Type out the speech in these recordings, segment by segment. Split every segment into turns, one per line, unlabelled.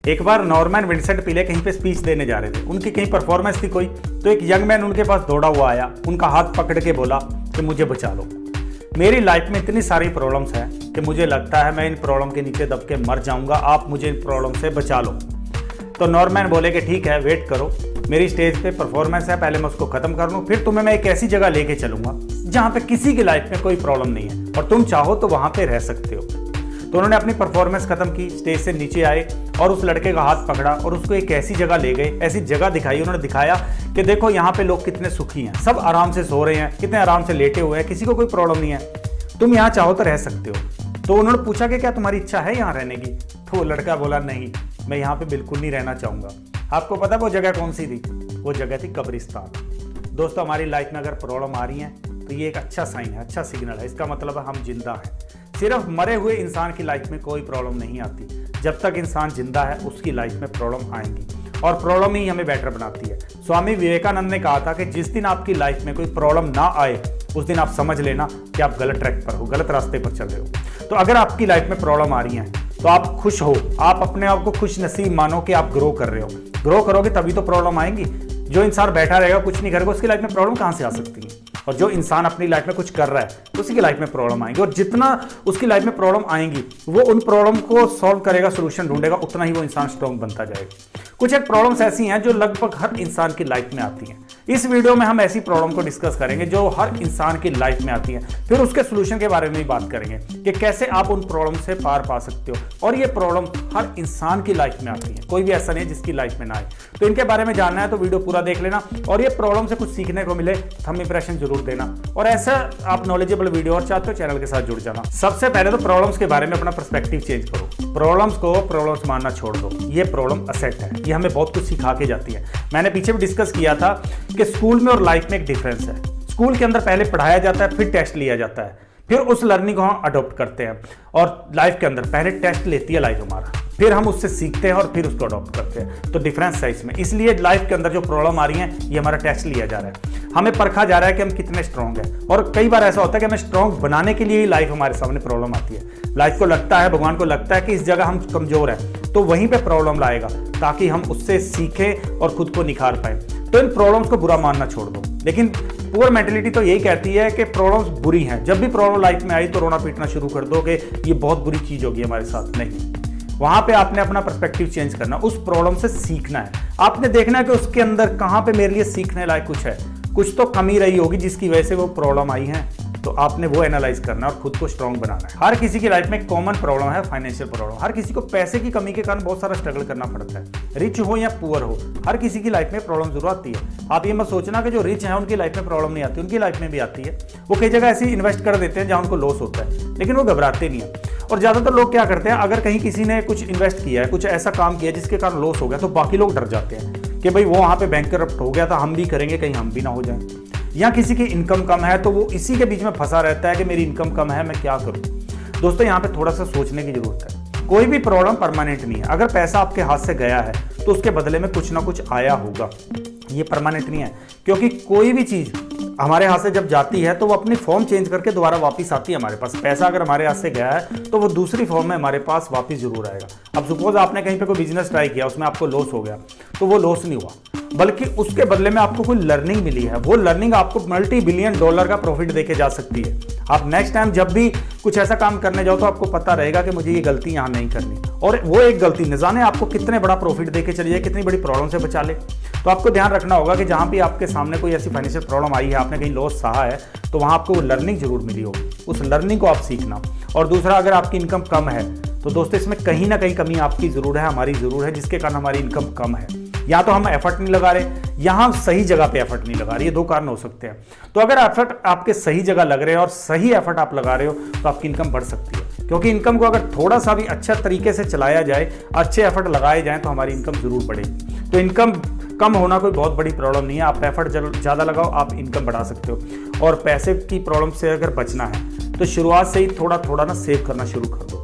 एक बार Norman Vincent पीले कहीं पे स्पीच देने जा रहे थे, उनकी कहीं परफॉर्मेंस थी कोई, तो एक यंग मैन उनके पास दौड़ा हुआ आया, उनका हाथ पकड़ के बोला कि मुझे बचा लो, मेरी लाइफ में इतनी सारी प्रॉब्लम्स हैं कि मुझे लगता है मैं इन प्रॉब्लम के नीचे दब के मर जाऊंगा, आप मुझे इन प्रॉब्लम से बचा लो। तो नॉर्मन बोले कि ठीक है, वेट करो, मेरी स्टेज पे परफॉर्मेंस है, पहले मैं उसको खत्म कर लूँ, फिर तुम्हें मैं एक ऐसी जगह लेके चलूंगा जहाँ पे किसी की लाइफ में कोई प्रॉब्लम नहीं है और तुम चाहो तो वहाँ पे रह सकते हो। तो उन्होंने अपनी परफॉर्मेंस खत्म की, स्टेज से नीचे आए और उस लड़के का हाथ पकड़ा और उसको एक ऐसी जगह ले गए, ऐसी जगह दिखाई, उन्होंने दिखाया कि देखो यहाँ पे लोग कितने सुखी हैं, सब आराम से सो रहे हैं, कितने आराम से लेटे हुए हैं, किसी को कोई प्रॉब्लम नहीं है, तुम यहाँ चाहो तो रह सकते हो। तो उन्होंने पूछा कि क्या तुम्हारी इच्छा है यहाँ रहने की? तो वो लड़का बोला नहीं, मैं यहाँ पे बिल्कुल नहीं रहना चाहूँगा। आपको पता वो जगह कौन सी थी? वो जगह थी कब्रिस्तान। दोस्तों, हमारी लाइफ में अगर प्रॉब्लम आ रही है तो ये एक अच्छा साइन है, अच्छा सिग्नल है, इसका मतलब है हम जिंदा हैं। सिर्फ मरे हुए इंसान की लाइफ में कोई प्रॉब्लम नहीं आती, जब तक इंसान जिंदा है उसकी लाइफ में प्रॉब्लम आएंगी और प्रॉब्लम ही हमें बेटर बनाती है। स्वामी विवेकानंद ने कहा था कि जिस दिन आपकी लाइफ में कोई प्रॉब्लम ना आए उस दिन आप समझ लेना कि आप गलत ट्रैक पर हो, गलत रास्ते पर चल रहे हो। तो अगर आपकी लाइफ में प्रॉब्लम आ रही है तो आप खुश हो, आप अपने आप को खुश नसीब मानो कि आप ग्रो कर रहे हो। ग्रो करोगे तभी तो प्रॉब्लम आएंगी। जो इंसान बैठा रहेगा, कुछ नहीं करेगा, उसकी लाइफ में प्रॉब्लम कहाँ से आ सकती है? और जो इंसान अपनी लाइफ में कुछ कर रहा है उसी की लाइफ में प्रॉब्लम आएंगी, और जितना उसकी लाइफ में प्रॉब्लम आएंगी वो उन प्रॉब्लम को सॉल्व करेगा, सोल्यूशन ढूंढेगा, उतना ही वो इंसान स्ट्रॉन्ग बनता जाएगा। कुछ एक प्रॉब्लम्स ऐसी हैं जो लगभग हर इंसान की लाइफ में आती हैं। इस वीडियो में हम ऐसी प्रॉब्लम को डिस्कस करेंगे जो हर इंसान की लाइफ में आती है, फिर उसके सोल्यूशन के बारे में भी बात करेंगे कि कैसे आप उन प्रॉब्लम से पार पा सकते हो। और ये प्रॉब्लम हर इंसान की लाइफ में आती है, कोई भी ऐसा नहीं है जिसकी लाइफ में ना आए। तो इनके बारे में जानना है तो वीडियो पूरा देख लेना, और ये प्रॉब्लम से कुछ सीखने को मिले, थंब इंप्रेशन जरूर देना, और ऐसा आप नॉलेजेबल वीडियो और चाहते हो चैनल के साथ जुड़ जाना। सबसे पहले तो प्रॉब्लम्स के बारे में अपना पर्सपेक्टिव चेंज करो। प्रॉब्लम्स को प्रॉब्लम्स मानना छोड़ दो। ये प्रॉब्लम असेट है, ये हमें बहुत कुछ सिखा के जाती है। मैंने पीछे भी डिस्कस किया था कि स्कूल में और लाइफ में एक डिफरेंस है। स्कूल के अंदर पहले पढ़ाया जाता है, फिर टेस्ट लिया जाता है, फिर उस लर्निंग को हम अडॉप्ट करते हैं। और लाइफ के अंदर पहले टेस्ट लेती है लाइफ हमारा, फिर हम उससे सीखते हैं और फिर उसको अडॉप्ट करते हैं। तो डिफरेंस है इसमें। इसलिए लाइफ के अंदर जो प्रॉब्लम आ रही है ये हमारा टेस्ट लिया जा रहा है, हमें परखा जा रहा है कि हम कितने स्ट्रांग हैं। और कई बार ऐसा होता है कि हमें स्ट्रांग बनाने के लिए ही लाइफ हमारे सामने प्रॉब्लम आती है। लाइफ को लगता है, भगवान को लगता है कि इस जगह हम कमजोर हैं, तो वहीं पे प्रॉब्लम लाएगा ताकि हम उससे सीखें और खुद को निखार पाए। तो इन प्रॉब्लम्स को बुरा मानना छोड़ दो। लेकिन पुअर मेंटेलिटी तो यही कहती है कि प्रॉब्लम्स बुरी हैं। जब भी प्रॉब्लम लाइफ में आई तो रोना पीटना शुरू कर दो कि ये बहुत बुरी चीज होगी हमारे साथ। नहीं, वहां पे आपने अपना पर्सपेक्टिव चेंज करना, उस प्रॉब्लम से सीखना है। आपने देखना है कि उसके अंदर कहां पे मेरे लिए सीखने लायक कुछ है, कुछ तो कमी रही होगी जिसकी वजह से वो प्रॉब्लम आई है। तो आपने वो एनालाइज करना और खुद को स्ट्रांग बनाना है। हर किसी की लाइफ में कॉमन प्रॉब्लम है फाइनेंशियल प्रॉब्लम। हर किसी को पैसे की कमी के कारण बहुत सारा स्ट्रगल करना पड़ता है, रिच हो या पुअर हो, हर किसी की लाइफ में प्रॉब्लम जरूर आती है। आप ये मत सोचना कि जो रिच है उनकी लाइफ में प्रॉब्लम नहीं आती, उनकी लाइफ में भी आती है। वो कई जगह ऐसी इन्वेस्ट कर देते हैं जहां उनको लॉस होता है, लेकिन वो घबराते नहीं है। और ज्यादातर लोग क्या करते हैं, अगर कहीं किसी ने कुछ इन्वेस्ट किया है, कुछ ऐसा काम किया जिसके कारण लॉस हो गया, तो बाकी लोग डर जाते हैं कि भाई वो वहां पे बैंकरप्ट हो गया था, हम भी करेंगे, कहीं हम भी ना हो जाएं। या किसी की इनकम कम है तो वो इसी के बीच में फंसा रहता है कि मेरी इनकम कम है, मैं क्या करूं। दोस्तों, यहाँ पे थोड़ा सा सोचने की जरूरत है। कोई भी प्रॉब्लम परमानेंट नहीं है। अगर पैसा आपके हाथ से गया है तो उसके बदले में कुछ ना कुछ आया होगा, ये परमानेंट नहीं है। क्योंकि कोई भी चीज हमारे हाथ से जब जाती है तो वो अपनी फॉर्म चेंज करके दोबारा वापस आती है हमारे पास। पैसा अगर हमारे हाथ से गया है तो वो दूसरी फॉर्म में हमारे पास वापस जरूर आएगा। अब सपोज आपने कहीं पे कोई बिजनेस ट्राई किया, उसमें आपको लॉस हो गया, तो वो लॉस नहीं हुआ, बल्कि उसके बदले में आपको कोई लर्निंग मिली है। वो लर्निंग आपको $multi-billion का प्रॉफिट देके जा सकती है। आप नेक्स्ट टाइम जब भी कुछ ऐसा काम करने जाओ तो आपको पता रहेगा कि मुझे ये गलती यहाँ नहीं करनी, और वो एक गलती न जाने आपको कितने बड़ा प्रॉफिट देके चली जाए, कितनी बड़ी प्रॉब्लम से बचा ले। तो आपको ध्यान रखना होगा कि जहाँ भी आपके सामने कोई ऐसी फाइनेंशियल प्रॉब्लम आई है, आपने कहीं लॉस सहा है, तो वहाँ आपको वो लर्निंग जरूर मिली होगी। उस लर्निंग को आप सीखना। और दूसरा, अगर आपकी इनकम कम है तो दोस्तों इसमें कहीं ना कहीं कमी आपकी जरूर है, हमारी जरूर है, जिसके कारण हमारी इनकम कम है। या तो हम एफर्ट नहीं लगा रहे, या हम सही जगह पे एफर्ट नहीं लगा रहे। ये दो कारण हो सकते हैं। तो अगर एफर्ट आपके सही जगह लग रहे हैं और सही एफर्ट आप लगा रहे हो तो आपकी इनकम बढ़ सकती है। क्योंकि इनकम को अगर थोड़ा सा भी अच्छा तरीके से चलाया जाए, अच्छे एफर्ट लगाए जाए, तो हमारी इनकम जरूर बढ़ेगी। तो इनकम कम होना कोई बहुत बड़ी प्रॉब्लम नहीं है। आप एफर्ट ज़्यादा लगाओ, आप इनकम बढ़ा सकते हो। और पैसे की प्रॉब्लम से अगर बचना है तो शुरुआत से ही थोड़ा थोड़ा ना सेव करना शुरू कर दो।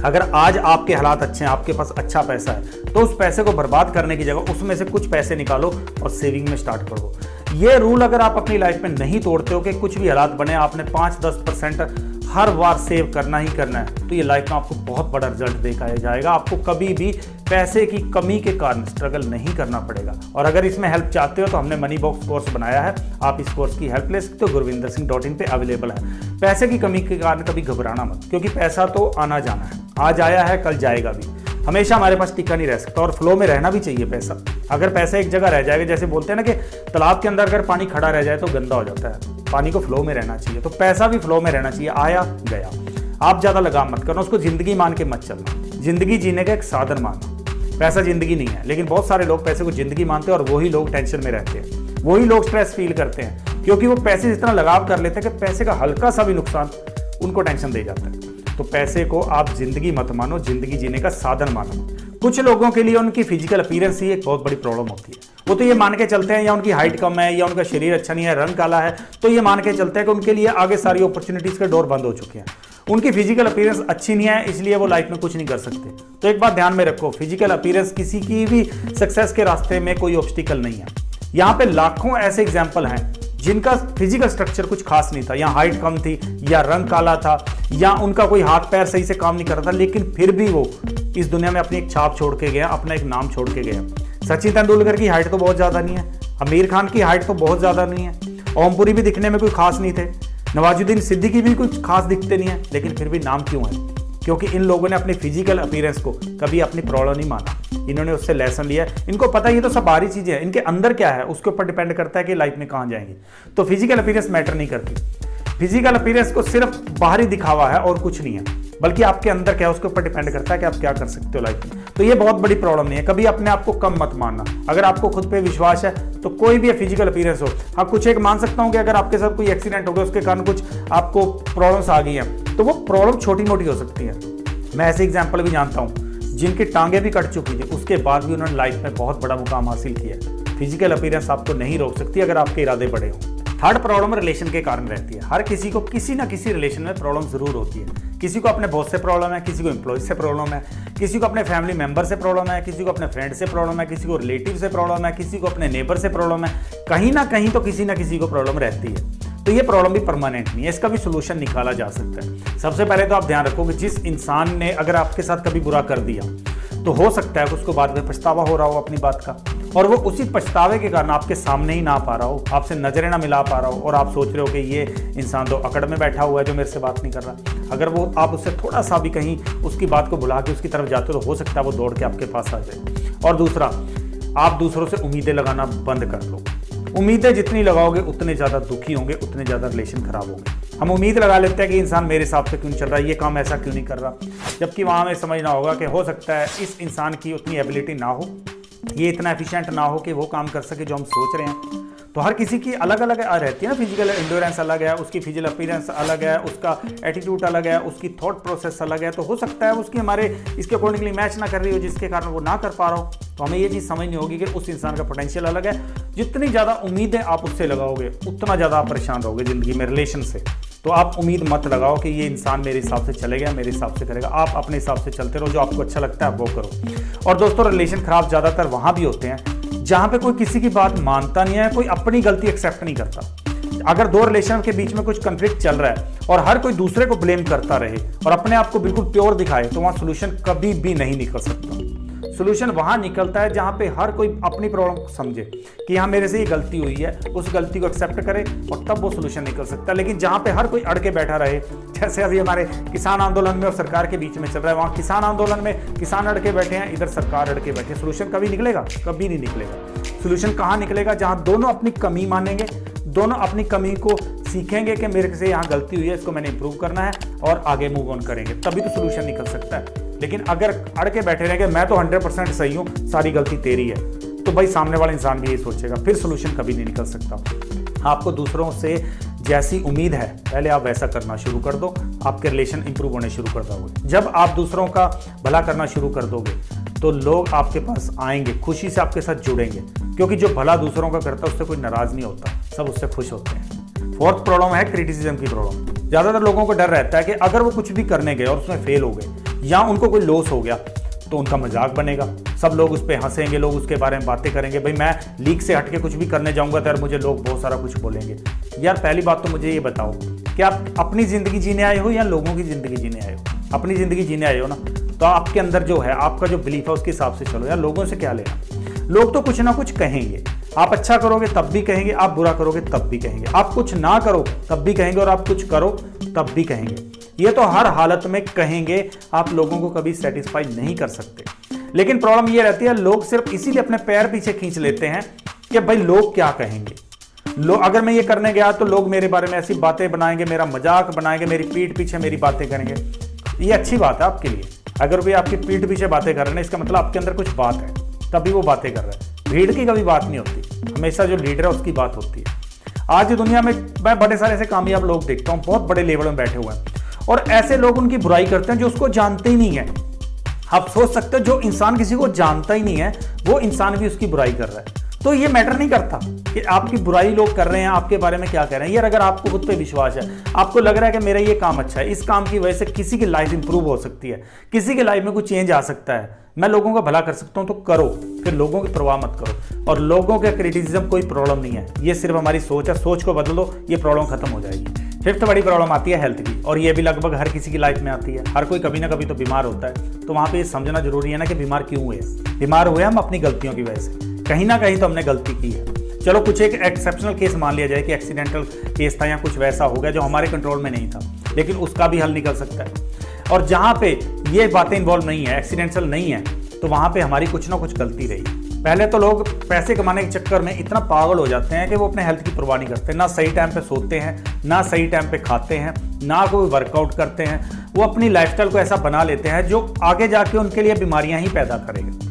अगर आज आपके हालात अच्छे हैं, आपके पास अच्छा पैसा है, तो उस पैसे को बर्बाद करने की जगह उसमें से कुछ पैसे निकालो और सेविंग में स्टार्ट करो। ये रूल अगर आप अपनी लाइफ में नहीं तोड़ते हो कि कुछ भी हालात बने, आपने 5-10% हर बार सेव करना ही करना है, तो ये लाइफ में आपको बहुत बड़ा रिजल्ट दिखाया जाएगा। आपको कभी भी पैसे की कमी के कारण स्ट्रगल नहीं करना पड़ेगा। और अगर इसमें हेल्प चाहते हो तो हमने मनी बॉक्स कोर्स बनाया है, आप इस कोर्स की हेल्प ले सकते हो। gurvindersinh.in पे अवेलेबल है। पैसे की कमी के कारण कभी घबराना मत, क्योंकि पैसा तो आना जाना है, आज आया है कल जाएगा भी, हमेशा हमारे पास टिका नहीं रह सकता। और फ्लो में रहना भी चाहिए पैसा। अगर पैसा एक जगह रह जाएगा, जैसे बोलते हैं ना कि तालाब के अंदर अगर पानी खड़ा रह जाए तो गंदा हो जाता है, पानी को फ्लो में रहना चाहिए, तो पैसा भी फ्लो में रहना चाहिए, आया गया। आप ज़्यादा लगाव मत करना, उसको ज़िंदगी मान के मत चलना। ज़िंदगी जीने का एक साधन मानना, पैसा ज़िंदगी नहीं है। लेकिन बहुत सारे लोग पैसे को ज़िंदगी मानते हैं और वही लोग टेंशन में रहते हैं, वही लोग स्ट्रेस फील करते हैं, क्योंकि वो पैसे इतना लगाव कर लेते हैं कि पैसे का हल्का सा भी नुकसान उनको टेंशन दे जाता है। तो पैसे को आप ज़िंदगी मत मानो, ज़िंदगी जीने का साधन मानो। कुछ लोगों के लिए उनकी फिजिकल अपीयरेंस ही एक बहुत बड़ी प्रॉब्लम होती है। वो तो ये मान के चलते हैं या उनकी हाइट कम है या उनका शरीर अच्छा नहीं है, रंग काला है, तो ये मान के चलते हैं कि उनके लिए आगे सारी अपॉर्चुनिटीज़ के डोर बंद हो चुके हैं। उनकी फिजिकल अपीयरेंस अच्छी नहीं है, इसलिए वो लाइफ में कुछ नहीं कर सकते। तो एक बात ध्यान में रखो, फिजिकल अपीयरेंस किसी की भी सक्सेस के रास्ते में कोई ऑब्स्टिकल नहीं है। यहाँ पे लाखों ऐसे एग्जाम्पल हैं जिनका फिजिकल स्ट्रक्चर कुछ खास नहीं था, या हाइट कम थी, या रंग काला था, या उनका कोई हाथ पैर सही से काम नहीं कर रहा था, लेकिन फिर भी वो इस दुनिया में अपनी एक छाप छोड़ के गया, अपना एक नाम छोड़ के गया। सचिन तेंदुलकर की हाइट तो बहुत ज़्यादा नहीं है, आमिर खान की हाइट तो बहुत ज़्यादा नहीं है, ओमपुरी भी दिखने में कोई खास नहीं थे, नवाजुद्दीन सिद्दीकी भी कुछ खास दिखते नहीं है, लेकिन फिर भी नाम क्यों है? क्योंकि इन लोगों ने अपनी फिजिकल अपीयरेंस को कभी अपनी प्रॉब्लम नहीं माना, इन्होंने उससे लेसन लिया। इनको पता ये तो सब बाहरी चीज़ें हैं, इनके अंदर क्या है उसके ऊपर डिपेंड करता है कि लाइफ में कहाँ जाएंगे। तो फिजिकल अपीयरेंस मैटर नहीं करती। फिजिकल अपीयरेंस को सिर्फ बाहरी दिखावा है और कुछ नहीं है, बल्कि आपके अंदर क्या है उसके ऊपर डिपेंड करता है कि आप क्या कर सकते हो लाइफ में। तो ये बहुत बड़ी प्रॉब्लम नहीं है। कभी अपने आप को कम मत मानना। अगर आपको खुद पे विश्वास है तो कोई भी फिजिकल अपीयरेंस हो, हाँ कुछ एक मान सकता हूँ कि अगर आपके साथ कोई एक्सीडेंट हो गया, उसके कारण कुछ आपको प्रॉब्लम्स आ गई हैं, तो वो प्रॉब्लम छोटी मोटी हो सकती है। मैं ऐसे एग्जाम्पल भी जानता हूँ जिनकी टांगें भी कट चुकी थी, उसके बाद भी उन्होंने लाइफ में बहुत बड़ा मुकाम हासिल किया। फिजिकल अपीयरेंस आपको नहीं रोक सकती अगर आपके इरादे बड़े हों। थर्ड प्रॉब्लम रिलेशन के कारण रहती है। हर किसी को किसी ना किसी रिलेशन में प्रॉब्लम जरूर होती है। किसी को अपने बॉस से प्रॉब्लम है, किसी को एम्प्लॉय से प्रॉब्लम है, किसी को अपने फैमिली मेंबर से प्रॉब्लम है, किसी को अपने फ्रेंड से प्रॉब्लम है, किसी को रिलेटिव से प्रॉब्लम है, किसी को अपने नेबर से प्रॉब्लम है। कहीं ना कहीं तो किसी ना किसी को प्रॉब्लम रहती है। तो ये प्रॉब्लम भी परमानेंट नहीं है, इसका भी सोल्यूशन निकाला जा सकता है। सबसे पहले तो आप ध्यान रखो कि जिस इंसान ने अगर आपके साथ कभी बुरा कर दिया, तो हो सकता है कि उसको बाद में पछतावा हो रहा हो अपनी बात का, और वो उसी पछतावे के कारण आपके सामने ही ना पा रहा हो, आपसे नजरें ना मिला पा रहा हो, और आप सोच रहे हो कि ये इंसान तो अकड़ में बैठा हुआ है जो मेरे से बात नहीं कर रहा। अगर वो आप उससे थोड़ा सा भी कहीं उसकी बात को भुला के उसकी तरफ जाते हो, तो हो सकता है वो दौड़ के आपके पास आ जाए। और दूसरा, आप दूसरों से उम्मीदें लगाना बंद कर लो। उम्मीदें जितनी लगाओगे उतने ज़्यादा दुखी होंगे, उतने ज़्यादा रिलेशन खराब होंगे। हम उम्मीद लगा लेते हैं कि इंसान मेरे हिसाब से क्यों चल रहा है, ये काम ऐसा क्यों नहीं कर रहा, जबकि वहाँ हमें समझना होगा कि हो सकता है इस इंसान की उतनी एबिलिटी ना हो, ये इतना एफिशिएंट ना हो कि वो काम कर सके जो हम सोच रहे हैं। तो हर किसी की अलग अलग रहती है ना, फिजिकल एंड्योरेंस अलग है, उसकी फिजिकल अपीयरेंस अलग है, उसका एटीट्यूड अलग है, उसकी थॉट प्रोसेस अलग है। तो हो सकता है उसकी हमारे इसके अकॉर्डिंगली मैच ना कर रही हो, जिसके कारण वो ना कर पा रहा हो। तो हमें ये चीज़ समझनी होगी कि उस इंसान का पोटेंशियल अलग है। जितनी ज़्यादा उम्मीदें आप उससे लगाओगे उतना ज़्यादा आप परेशान रहोगे ज़िंदगी में रिलेशन से। तो आप उम्मीद मत लगाओ कि ये इंसान मेरे हिसाब से चलेगा, मेरे हिसाब से करेगा। आप अपने हिसाब से चलते रहो, जो आपको अच्छा लगता है वो करो। और दोस्तों, रिलेशन खराब ज़्यादातर वहाँ भी होते हैं जहाँ पे कोई किसी की बात मानता नहीं है, कोई अपनी गलती एक्सेप्ट नहीं करता। अगर दो रिलेशन के बीच में कुछ कंफ्लिक्ट चल रहा है और हर कोई दूसरे को ब्लेम करता रहे और अपने आप को बिल्कुल प्योर दिखाए, तो वहाँ सोल्यूशन कभी भी नहीं निकल सकता। सोल्यूशन वहाँ निकलता है जहाँ पे हर कोई अपनी प्रॉब्लम को समझे कि यहाँ मेरे से ये गलती हुई है, उस गलती को एक्सेप्ट करे, और तब वो सोल्यूशन निकल सकता है। लेकिन जहाँ पे हर कोई अड़ के बैठा रहे, जैसे अभी हमारे किसान आंदोलन में और सरकार के बीच में चल रहा है, वहाँ किसान आंदोलन में किसान अड़ के बैठे हैं, इधर सरकार अड़ के बैठे हैं, सोल्यूशन कभी निकलेगा? कभी नहीं निकलेगा। सोल्यूशन कहाँ निकलेगा? जहाँ दोनों अपनी कमी मानेंगे, दोनों अपनी कमी को सीखेंगे कि मेरे से यहाँ गलती हुई है, इसको मैंने इंप्रूव करना है, और आगे मूव ऑन करेंगे, तभी तो सोल्यूशन निकल सकता है। लेकिन अगर अड़ के बैठे रहेंगे, मैं तो 100% सही हूँ, सारी गलती तेरी है, तो भाई सामने वाला इंसान भी यही सोचेगा, फिर सोल्यूशन कभी नहीं निकल सकता। आपको दूसरों से जैसी उम्मीद है पहले आप वैसा करना शुरू कर दो, आपके रिलेशन इंप्रूव होने शुरू कर दोगे। जब आप दूसरों का भला करना शुरू कर दोगे तो लोग आपके पास आएंगे, खुशी से आपके साथ जुड़ेंगे, क्योंकि जो भला दूसरों का करता है उससे कोई नाराज नहीं होता, सब उससे खुश होते हैं। फोर्थ प्रॉब्लम है क्रिटिसिज्म की प्रॉब्लम। ज़्यादातर लोगों को डर रहता है कि अगर वो कुछ भी करने गए और उसमें फेल हो गए या उनको कोई लॉस हो गया तो उनका मजाक बनेगा, सब लोग उस पर हंसेंगे, लोग उसके बारे में बातें करेंगे। भाई मैं लीक से हट के कुछ भी करने जाऊंगा तो यार मुझे लोग बहुत सारा कुछ बोलेंगे। यार पहली बात तो मुझे ये बताओ कि आप अपनी ज़िंदगी जीने आए हो या लोगों की ज़िंदगी जीने आए हो। अपनी ज़िंदगी जीने आए हो ना, तो आपके अंदर जो है आपका जो बिलीफ है उसके हिसाब से चलो। यार लोगों से क्या लेना, लोग तो कुछ ना कुछ कहेंगे। आप अच्छा करोगे तब भी कहेंगे, आप बुरा करोगे तब भी कहेंगे, आप कुछ ना करो तब भी कहेंगे, और आप कुछ करो तब भी कहेंगे। ये तो हर हालत में कहेंगे, आप लोगों को कभी सेटिस्फाई नहीं कर सकते। लेकिन प्रॉब्लम ये रहती है, लोग सिर्फ इसीलिए अपने पैर पीछे खींच लेते हैं कि भाई लोग क्या कहेंगे। लोग, अगर मैं ये करने गया तो लोग मेरे बारे में ऐसी बातें बनाएंगे, मेरा मजाक बनाएंगे, मेरी पीठ पीछे मेरी बातें करेंगे। ये अच्छी बात है आपके लिए। अगर कोई आपकी पीठ पीछे बातें कर रहे हैं, इसका मतलब आपके अंदर कुछ बात है, तभी वो बातें कर रहे हैं। भीड़ की कभी बात नहीं होती, हमेशा जो लीडर है उसकी बात होती है। आज दुनिया में मैं बड़े सारे ऐसे कामयाब लोग देखता हूँ, बहुत बड़े लेवल में बैठे हुए हैं, और ऐसे लोग उनकी बुराई करते हैं जो उसको जानते ही नहीं है। आप सोच सकते हो, जो इंसान किसी को जानता ही नहीं है, वो इंसान भी उसकी बुराई कर रहा है। तो ये मैटर नहीं करता कि आपकी बुराई लोग कर रहे हैं, आपके बारे में क्या कह रहे हैं। यार अगर आपको खुद पे विश्वास है, आपको लग रहा है कि मेरा ये काम अच्छा है, इस काम की वजह से किसी की लाइफ इंप्रूव हो सकती है, किसी की लाइफ में कुछ चेंज आ सकता है, मैं लोगों का भला कर सकता हूं, तो करो। फिर लोगों की परवाह मत करो। और लोगों के क्रिटिसिज्म कोई प्रॉब्लम नहीं है, ये सिर्फ हमारी सोच है। सोच को बदल दो, ये प्रॉब्लम खत्म हो जाएगी। फिफ्थ बड़ी प्रॉब्लम आती है हेल्थ की, और ये भी लगभग हर किसी की लाइफ में आती है। हर कोई कभी ना कभी तो बीमार होता है। तो वहां पे ये समझना जरूरी है ना कि बीमार क्यों हुए। बीमार हुए हम अपनी गलतियों की वजह से, कहीं ना कहीं तो हमने गलती की है। चलो कुछ एक एक्सेप्शनल केस मान लिया जाए कि एक्सीडेंटल केस था या कुछ वैसा हो गया जो हमारे कंट्रोल में नहीं था, लेकिन उसका भी हल निकल सकता है। और जहां पे ये बातें इन्वॉल्व नहीं है, एक्सीडेंटल नहीं है, तो वहां पे हमारी कुछ ना कुछ गलती रही। पहले तो लोग पैसे कमाने के चक्कर में इतना पागल हो जाते हैं कि वो अपने हेल्थ की परवाह नहीं करते, ना सही टाइम पे सोते हैं, ना सही टाइम पे खाते हैं, ना कोई वर्कआउट करते हैं। वो अपनी लाइफस्टाइल को ऐसा बना लेते हैं जो आगे जाके उनके लिए बीमारियां ही पैदा करेगा।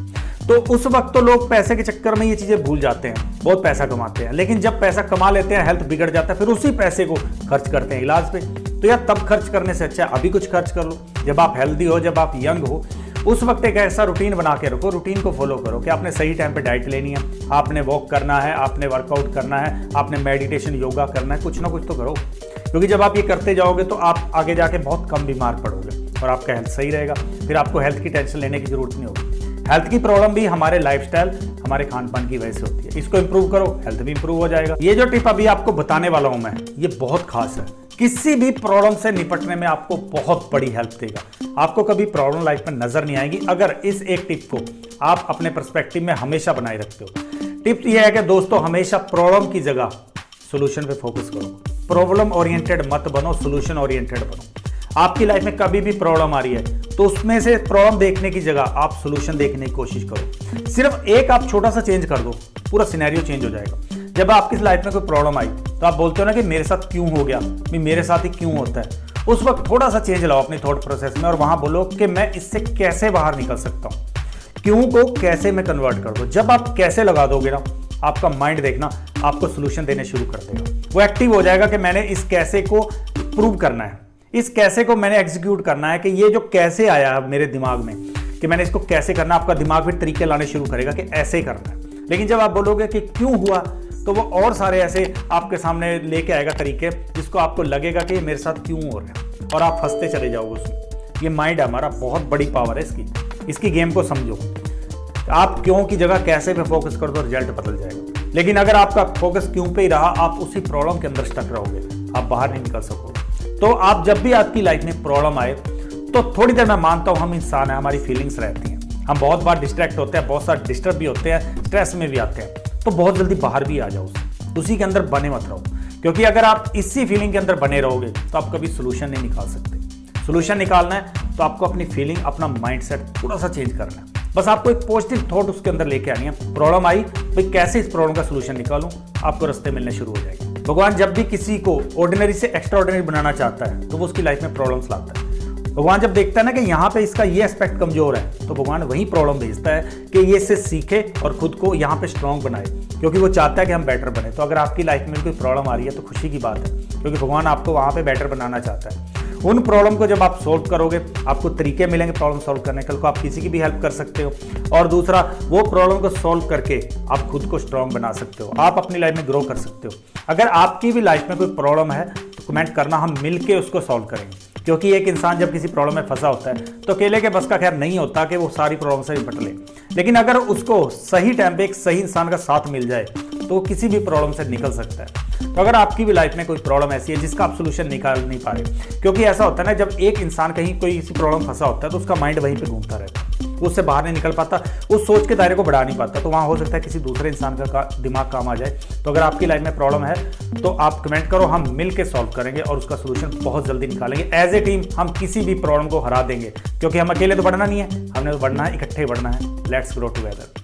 तो उस वक्त तो लोग पैसे के चक्कर में ये चीजें भूल जाते हैं, बहुत पैसा कमाते हैं, लेकिन जब पैसा कमा लेते हैं हेल्थ बिगड़ जाता है, फिर उसी पैसे को खर्च करते हैं इलाज पे। तो यार तब खर्च करने से अच्छा है अभी कुछ खर्च कर लो। जब आप हेल्दी हो, जब आप यंग हो, उस वक्त एक ऐसा रूटीन बना के रखो, रूटीन को फॉलो करो कि आपने सही टाइम पे डाइट लेनी है, आपने वॉक करना है, आपने वर्कआउट करना है, आपने मेडिटेशन योगा करना है, कुछ ना कुछ तो करो। क्योंकि जब आप ये करते जाओगे तो आप आगे जाके बहुत कम बीमार पड़ोगे और आपका हेल्थ सही रहेगा। फिर आपको हेल्थ की टेंशन लेने की जरूरत नहीं होगी। हेल्थ की प्रॉब्लम भी हमारे लाइफस्टाइल, हमारे खान पान की वजह से होती है। इसको इंप्रूव करो, हेल्थ भी इंप्रूव हो जाएगा। ये जो टिप अभी आपको बताने वाला हूं मैं, ये बहुत खास है। किसी भी प्रॉब्लम से निपटने में आपको बहुत बड़ी हेल्प देगा। आपको कभी प्रॉब्लम लाइफ में नजर नहीं आएगी अगर इस एक टिप को आप अपने पर्सपेक्टिव में हमेशा बनाए रखते हो। टिप ये है कि दोस्तों, हमेशा प्रॉब्लम की जगह सोल्यूशन पे फोकस करो। प्रॉब्लम ओरिएंटेड मत बनो, सोल्यूशन ओरिएंटेड बनो। आपकी लाइफ में कभी भी प्रॉब्लम आ रही है तो उसमें से प्रॉब्लम देखने की जगह आप सोल्यूशन देखने की कोशिश करो। सिर्फ एक आप छोटा सा चेंज कर दो, पूरा सिनेरियो चेंज हो जाएगा। जब आपकी लाइफ में कोई प्रॉब्लम आई तो आप बोलते हो ना कि मेरे साथ क्यों हो गया, मेरे साथ ही क्यों होता है। उस वक्त थोड़ा सा चेंज लाओ अपनी थॉट प्रोसेस में और वहां बोलो कि मैं इससे कैसे बाहर निकल सकता हूं। क्यों को कैसे में कन्वर्ट कर दो। जब आप कैसे लगा दोगे ना, आपका माइंड देखना आपको सोल्यूशन देने शुरू कर देगा। वो एक्टिव हो जाएगा कि मैंने इस कैसे को प्रूव करना है, इस कैसे को मैंने एग्जीक्यूट करना है। कि ये जो कैसे आया मेरे दिमाग में कि मैंने इसको कैसे करना, आपका दिमाग भी तरीके लाने शुरू करेगा कि ऐसे करना है। लेकिन जब आप बोलोगे कि क्यों हुआ, तो वो और सारे ऐसे आपके सामने लेके आएगा तरीके जिसको आपको लगेगा कि ये मेरे साथ क्यों हो रहा है, और आप हंसते चले जाओगे उसमें। ये माइंड है हमारा, बहुत बड़ी पावर है इसकी गेम को समझो। आप क्यों की जगह कैसे पे फोकस कर दो, रिजल्ट बदल जाएगा। लेकिन अगर आपका फोकस क्यों पे ही रहा, आप उसी प्रॉब्लम के अंदर स्टक रहोगे, आप बाहर नहीं निकल सकोगे। तो आप जब भी आपकी लाइफ में प्रॉब्लम आए तो थोड़ी देर मैं मानता हूं हम इंसान हैं, हमारी फीलिंग्स रहती हैं, हम बहुत बार डिस्ट्रैक्ट होते हैं, बहुत सारे डिस्टर्ब भी होते हैं, स्ट्रेस में भी आते हैं, तो बहुत जल्दी बाहर भी आ जाओ, उसी के अंदर बने मत रहो। क्योंकि अगर आप इसी फीलिंग के अंदर बने रहोगे तो आप कभी सोल्यूशन नहीं निकाल सकते। सोल्यूशन निकालना है तो आपको अपनी फीलिंग, अपना माइंडसेट थोड़ा सा चेंज करना है। बस आपको एक पॉजिटिव थॉट उसके अंदर लेके आनी है। प्रॉब्लम आई, भाई कैसे इस प्रॉब्लम का सोल्यूशन निकालूं, आपको रास्ते मिलने शुरू हो जाएंगे। भगवान जब भी किसी को ऑर्डिनरी से एक्स्ट्रा ऑर्डिनरी बनाना चाहता है तो वो उसकी लाइफ में प्रॉब्लम्स लाता है। भगवान जब देखता है ना कि यहाँ पे इसका ये एस्पेक्ट कमजोर है, तो भगवान वही प्रॉब्लम भेजता है कि ये इससे सीखे और खुद को यहाँ पे स्ट्रांग बनाए, क्योंकि वो चाहता है कि हम बेटर बने। तो अगर आपकी लाइफ में कोई प्रॉब्लम आ रही है तो खुशी की बात है, क्योंकि भगवान आपको वहाँ पे बेटर बनाना चाहता है। उन प्रॉब्लम को जब आप सोल्व करोगे, आपको तरीके मिलेंगे प्रॉब्लम सोल्व करने के, आप किसी की भी हेल्प कर सकते हो। और दूसरा, वो प्रॉब्लम को सोल्व करके आप खुद को स्ट्रांग बना सकते हो, आप अपनी लाइफ में ग्रो कर सकते हो। अगर आपकी भी लाइफ में कोई प्रॉब्लम है तो कमेंट करना, हम मिलके उसको सॉल्व करेंगे। क्योंकि एक इंसान जब किसी प्रॉब्लम में फंसा होता है तो अकेले के बस का खैर नहीं होता कि वो सारी प्रॉब्लम से निपट ले। लेकिन अगर उसको सही टाइम पे एक सही इंसान का साथ मिल जाए तो वो किसी भी प्रॉब्लम से निकल सकता है। तो अगर आपकी भी लाइफ में कोई प्रॉब्लम ऐसी है जिसका आप सोल्यूशन निकाल नहीं पा रहे, क्योंकि ऐसा होता है ना, जब एक इंसान कहीं कोई इसी प्रॉब्लम फंसा होता है तो उसका माइंड वहीं पे घूमता रहता है, उससे बाहर नहीं निकल पाता, उस सोच के दायरे को बढ़ा नहीं पाता। तो वहाँ हो सकता है किसी दूसरे इंसान का दिमाग काम आ जाए। तो अगर आपकी लाइफ में प्रॉब्लम है तो आप कमेंट करो, हम मिल के सॉल्व करेंगे और उसका सोल्यूशन बहुत जल्दी निकालेंगे। एज ए टीम हम किसी भी प्रॉब्लम को हरा देंगे, क्योंकि हम अकेले तो बढ़ना नहीं है, हमने तो बढ़ना है, इकट्ठे बढ़ना है। Let's grow together.